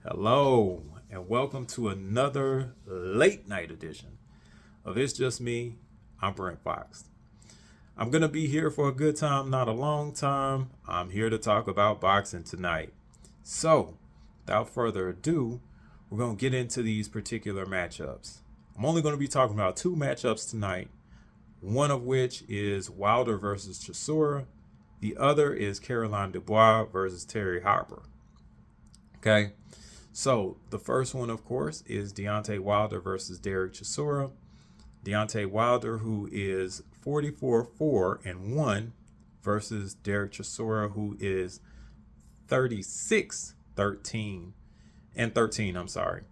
Hello, and welcome to another late night edition of It's Just Me. I'm Brent Fox. I'm going to be here for a good time, not a long time. I'm here to talk about boxing tonight. So, without further ado, we're going to get into these particular matchups. I'm only going to be talking about two matchups tonight, one of which is Wilder versus Chisora. The other is Caroline Dubois versus Terry Harper. Okay. So the first one, of course, is Deontay Wilder versus Derek Chisora. Deontay Wilder, who is 44-4-1, versus Derek Chisora, who is 36-13 I'm sorry.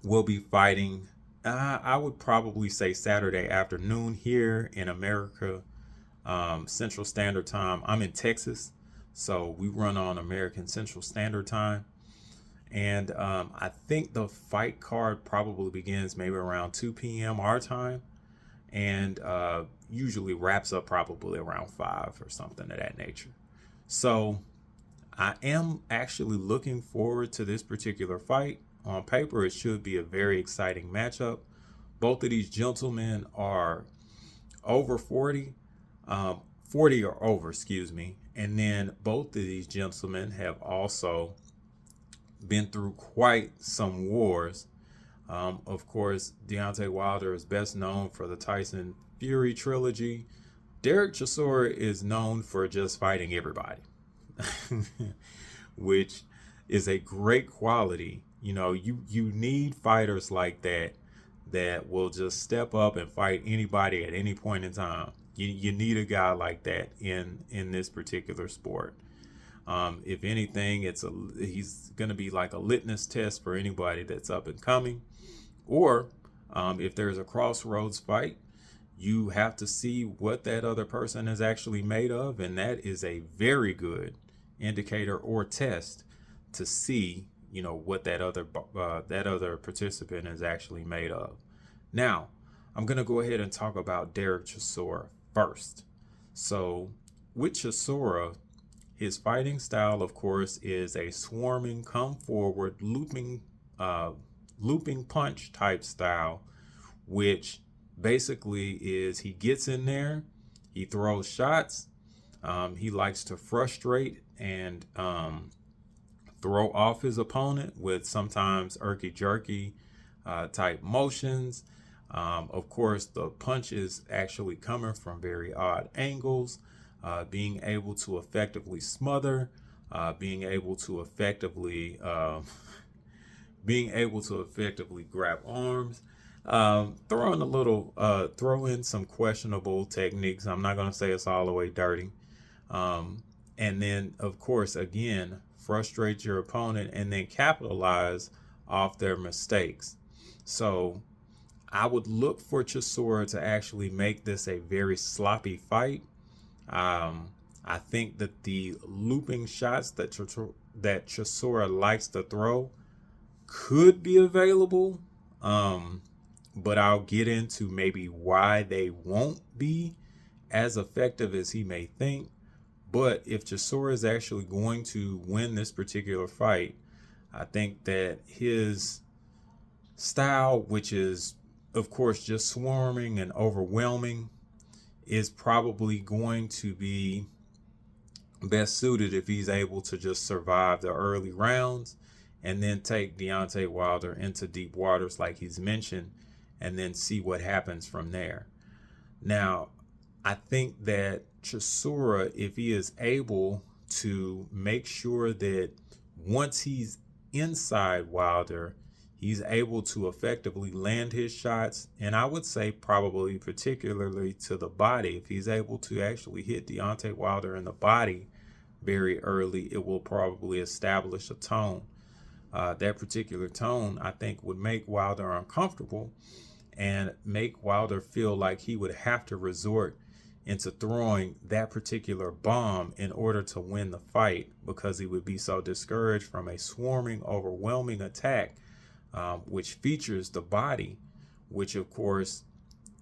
Will be fighting. I would probably say Saturday afternoon here in America, Central Standard Time. I'm in Texas, so we run on American Central Standard Time. And I think the fight card probably begins maybe around 2 p.m. our time and usually wraps up probably around 5 or something of that nature. So I am actually looking forward to this particular fight. On paper, it should be a very exciting matchup. Both of these gentlemen are over 40, 40 or over, excuse me. And then both of these gentlemen have also been through quite some wars. Of course, Deontay Wilder is best known for the Tyson Fury trilogy. Derek Chisora is known for just fighting everybody, which is a great quality. You know, you need fighters like that will just step up and fight anybody at any point in time. You need a guy like that in this particular sport. If anything, he's going to be like a litmus test for anybody that's up and coming. Or if there's a crossroads fight, you have to see what that other person is actually made of, and that is a very good indicator or test to see, what that other participant is actually made of. Now, I'm going to go ahead and talk about Derek Chisora first. So, with Chisora, his fighting style, of course, is a swarming, come forward, looping punch type style, which basically is he gets in there, he throws shots, he likes to frustrate and throw off his opponent with sometimes irky jerky type motions. Of course, the punch is actually coming from very odd angles. Being able to effectively smother, being able to effectively grab arms, throw in some questionable techniques. I'm not going to say it's all the way dirty. And then, of course, again, frustrate your opponent and then capitalize off their mistakes. So I would look for Chisora to actually make this a very sloppy fight. I think that the looping shots that Chisora likes to throw could be available, but I'll get into maybe why they won't be as effective as he may think. But if Chisora is actually going to win this particular fight, I think that his style, which is, of course, just swarming and overwhelming, is probably going to be best suited if he's able to just survive the early rounds and then take Deontay Wilder into deep waters like he's mentioned and then see what happens from there. Now, I think that Chisora, if he is able to make sure that once he's inside Wilder, he's able to effectively land his shots, and I would say probably particularly to the body. If he's able to actually hit Deontay Wilder in the body very early, it will probably establish a tone. That particular tone, I think, would make Wilder uncomfortable and make Wilder feel like he would have to resort into throwing that particular bomb in order to win the fight, because he would be so discouraged from a swarming, overwhelming attack, which features the body, which, of course,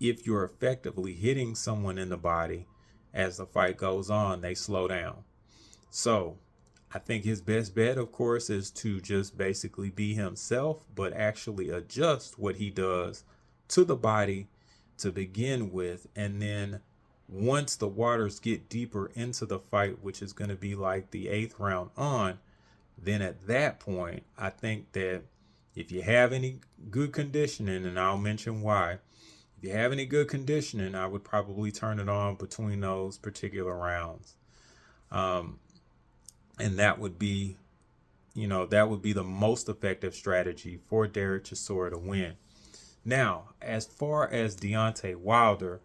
if you're effectively hitting someone in the body as the fight goes on, they slow down. So I think his best bet, of course, is to just basically be himself, but actually adjust what he does to the body to begin with. And then once the waters get deeper into the fight, which is going to be like the 8th round on, then at that point, I think that if you have any good conditioning, and I'll mention why, if you have any good conditioning, I would probably turn it on between those particular rounds. Um, and that would be, that would be the most effective strategy for Derek Chisora to win. Now, as far as Deontay Wilder,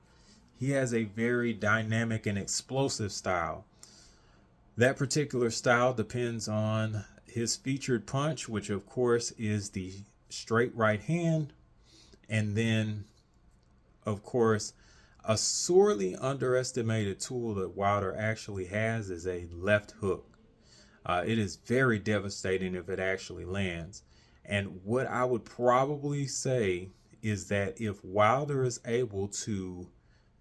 he has a very dynamic and explosive style. That particular style depends on his featured punch, which of course is the straight right hand. And then, of course, a sorely underestimated tool that Wilder actually has is a left hook. It is very devastating if it actually lands. And what I would probably say is that if Wilder is able to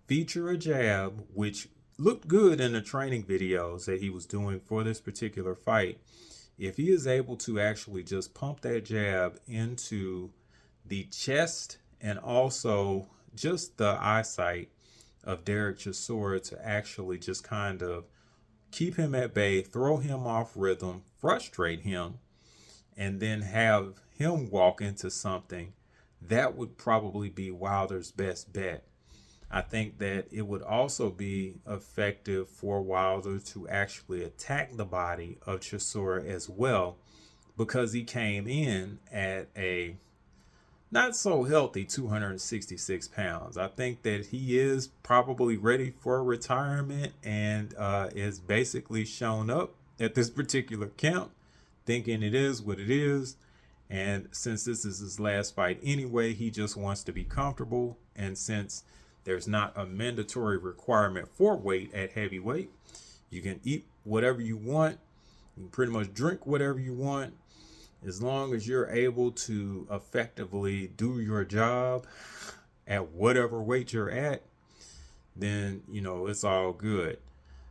feature a jab, which looked good in the training videos that he was doing for this particular fight, if he is able to actually just pump that jab into the chest and also just the eyesight of Derek Chisora to actually just kind of keep him at bay, throw him off rhythm, frustrate him, and then have him walk into something, that would probably be Wilder's best bet. I think that it would also be effective for Wilder to actually attack the body of Chisora as well, because he came in at a not so healthy 266 pounds. I think that he is probably ready for retirement and is basically shown up at this particular camp thinking it is what it is. And since this is his last fight anyway, he just wants to be comfortable. And since there's not a mandatory requirement for weight at heavyweight, you can eat whatever you want. You can pretty much drink whatever you want. As long as you're able to effectively do your job at whatever weight you're at, then, it's all good.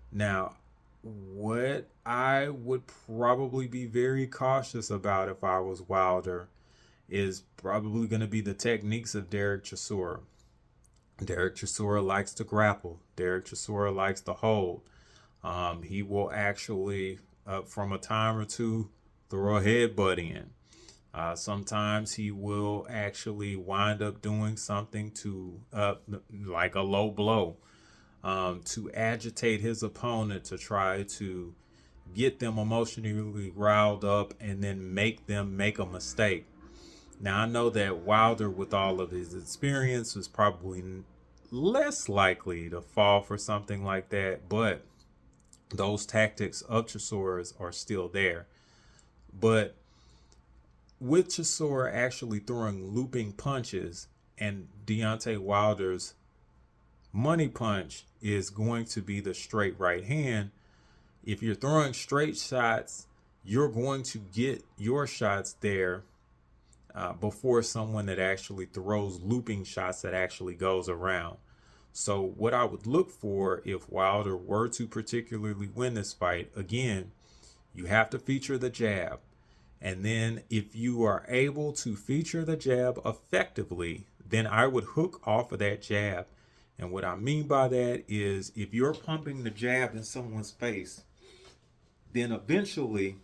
Now, what I would probably be very cautious about if I was Wilder is probably going to be the techniques of Derek Chisora. Derek Chisora likes to grapple. Derek Chisora likes to hold. He will actually, from a time or two, throw a headbutt in. Sometimes he will actually wind up doing something to, like a low blow, to agitate his opponent to try to get them emotionally riled up and then make them make a mistake. Now, I know that Wilder, with all of his experience, was probably less likely to fall for something like that, but those tactics of Chisora's are still there. But with Chisora actually throwing looping punches, and Deontay Wilder's money punch is going to be the straight right hand, if you're throwing straight shots, you're going to get your shots there before someone that actually throws looping shots that actually goes around. So what I would look for if Wilder were to particularly win this fight, again, you have to feature the jab. And then if you are able to feature the jab effectively, then I would hook off of that jab. And what I mean by that is if you're pumping the jab in someone's face, then eventually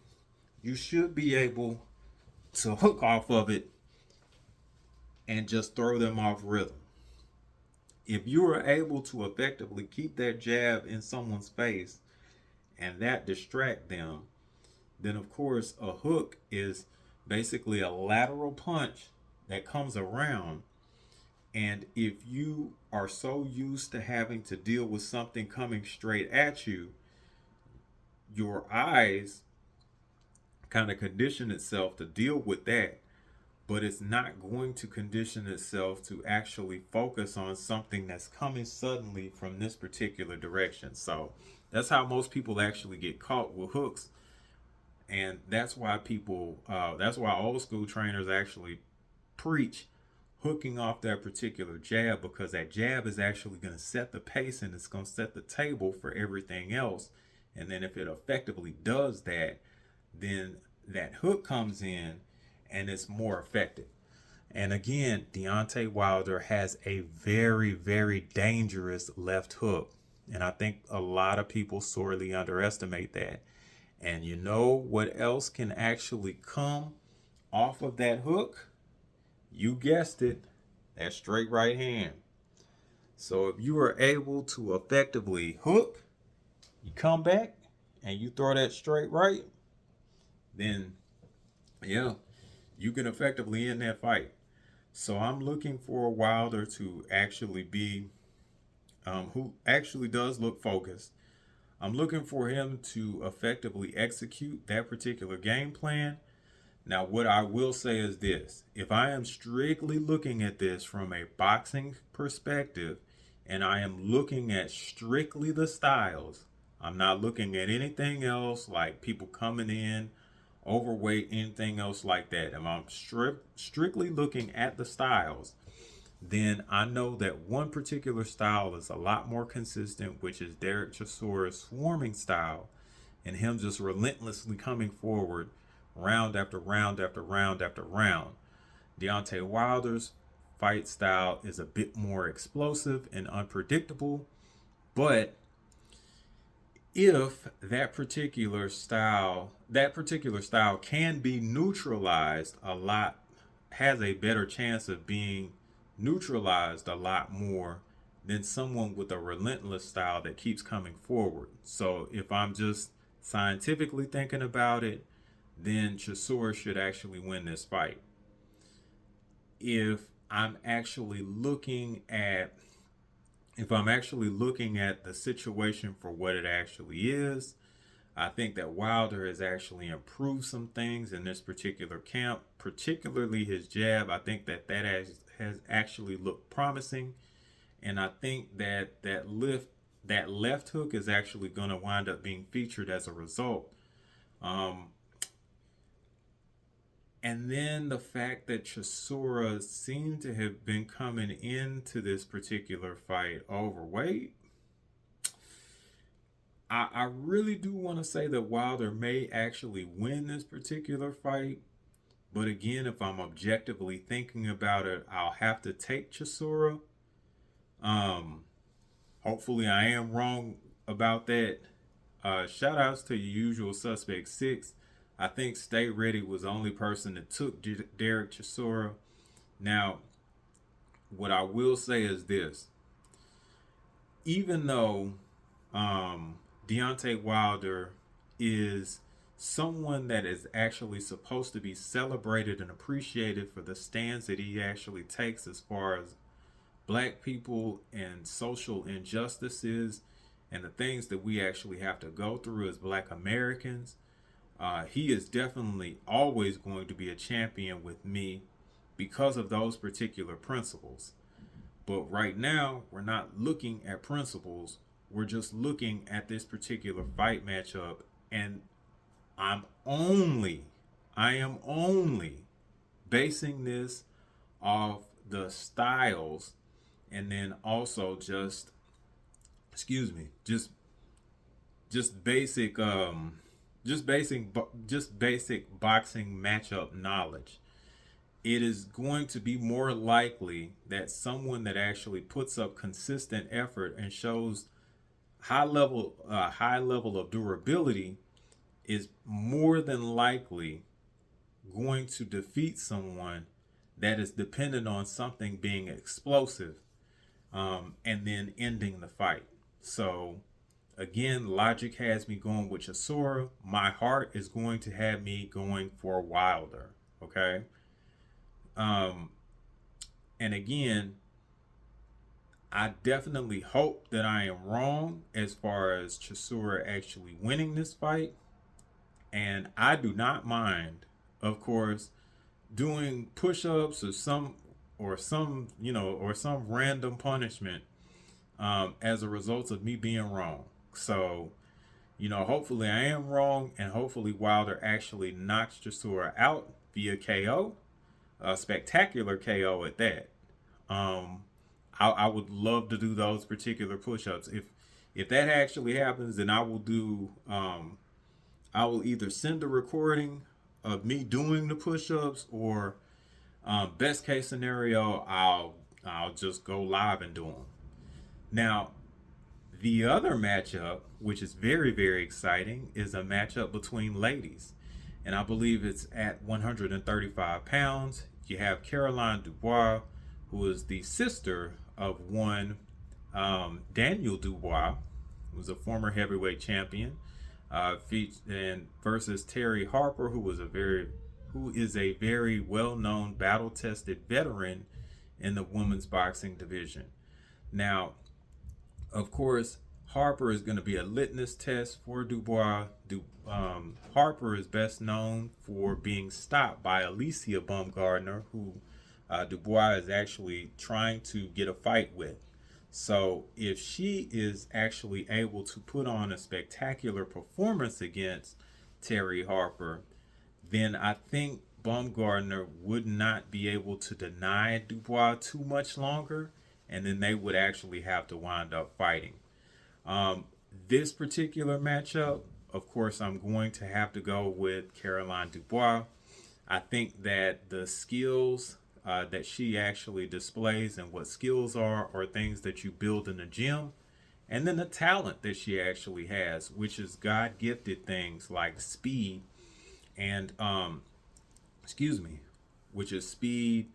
you should be able to hook off of it and just throw them off rhythm. If you are able to effectively keep that jab in someone's face and that distract them, then of course a hook is basically a lateral punch that comes around. And if you are so used to having to deal with something coming straight at you, your eyes kind of condition itself to deal with that, but it's not going to condition itself to actually focus on something that's coming suddenly from this particular direction. So that's how most people actually get caught with hooks. And that's why that's why old school trainers actually preach hooking off that particular jab, because that jab is actually going to set the pace and it's going to set the table for everything else. And then if it effectively does that, then that hook comes in and it's more effective. And again, Deontay Wilder has a very, very dangerous left hook. And I think a lot of people sorely underestimate that. And you know what else can actually come off of that hook? You guessed it, that straight right hand. So if you are able to effectively hook, you come back and you throw that straight right, then yeah, you can effectively end that fight. So I'm looking for Wilder to actually be who actually does look focused. I'm looking for him to effectively execute that particular game plan. Now, what I will say is this: if I am strictly looking at this from a boxing perspective, and I am looking at strictly the styles, I'm not looking at anything else like people coming in overweight, anything else like that. If I'm strictly looking at the styles, then I know that one particular style is a lot more consistent, which is Derek Chisora's swarming style, and him just relentlessly coming forward round after round after round after round. Deontay Wilder's fight style is a bit more explosive and unpredictable, but if that particular style can be neutralized a lot, has a better chance of being neutralized a lot more than someone with a relentless style that keeps coming forward. So if I'm just scientifically thinking about it, then Chisora should actually win this fight. If I'm actually looking at if I'm actually looking at the situation for what it actually is, I think that Wilder has actually improved some things in this particular camp, particularly his jab. I think that has actually looked promising, and I think that that left hook is actually going to wind up being featured as a result. Um, and then the fact that Chisora seemed to have been coming into this particular fight overweight, I really do want to say that Wilder may actually win this particular fight. But again, if I'm objectively thinking about it, I'll have to take Chisora. Um, Hopefully, I am wrong about that. Shout outs to your usual suspect six. I think Stay Ready was the only person that took Derek Chisora. Now, what I will say is this: even though Deontay Wilder is someone that is actually supposed to be celebrated and appreciated for the stance that he actually takes as far as black people and social injustices and the things that we actually have to go through as black Americans. He is definitely always going to be a champion with me because of those particular principles. But right now, we're not looking at principles. We're just looking at this particular fight matchup. And I'm only, I am only basing this off the styles, and then also excuse me, just basic, just basic boxing matchup knowledge. It is going to be more likely that someone that actually puts up consistent effort and shows high level of durability is more than likely going to defeat someone that is dependent on something being explosive, and then ending the fight. So again, logic has me going with Chisora. My heart is going to have me going for Wilder. Okay. Um, and again, I definitely hope that I am wrong as far as Chisora actually winning this fight. And I do not mind, of course, doing push-ups or some random punishment, as a result of me being wrong. So, hopefully I am wrong, and hopefully Wilder actually knocks Chisora out via KO, a spectacular KO at that. Um, I would love to do those particular push-ups. If that actually happens, then I will do. I will either send a recording of me doing the push-ups, or best case scenario, I'll just go live and do them. Now, the other matchup, which is very, very exciting, is a matchup between ladies. And I believe it's at 135 pounds. You have Caroline Dubois, who is the sister of one Daniel Dubois, who's a former heavyweight champion, and versus Terry Harper, who is a very well-known, battle-tested veteran in the women's boxing division. Now, of course, Harper is going to be a litmus test for Dubois. Harper is best known for being stopped by Alicia Baumgardner, who Dubois is actually trying to get a fight with. So if she is actually able to put on a spectacular performance against Terry Harper, then I think Baumgardner would not be able to deny Dubois too much longer, and then they would actually have to wind up fighting. This particular matchup, of course, I'm going to have to go with Caroline Dubois. I think that the skills that she actually displays, and what skills are things that you build in the gym, and then the talent that she actually has, which is God gifted things like speed and which is speed,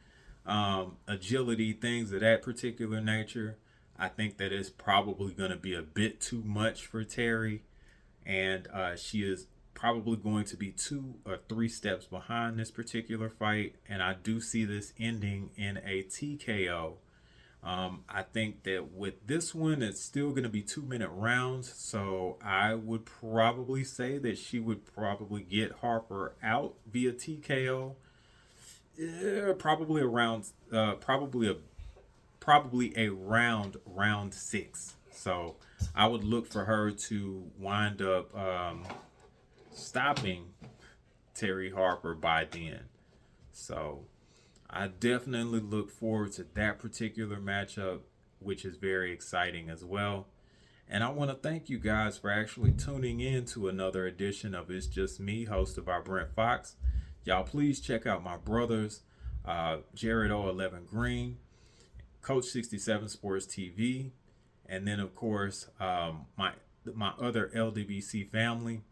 agility, things of that particular nature. I think that is probably going to be a bit too much for Terry, and she is probably going to be 2 or 3 steps behind this particular fight, and I do see this ending in a TKO. I think that with this one, it's still going to be 2-minute rounds, so I would probably say that she would probably get Harper out via TKO. Probably around, probably a round 6. So I would look for her to wind up stopping Terry Harper by then. So I definitely look forward to that particular matchup, which is very exciting as well. And I want to thank you guys for actually tuning in to another edition of It's Just Me, hosted by Brent Fox. Y'all please check out my brothers, Jared O11 Green, Coach 67 Sports TV, and then of course my other LDBC family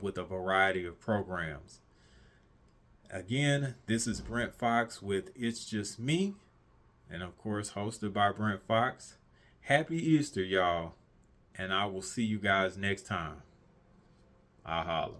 with a variety of programs. Again, this is Brent Fox with It's Just Me, and of course hosted by Brent Fox. Happy Easter, y'all, and I will see you guys next time. I holla.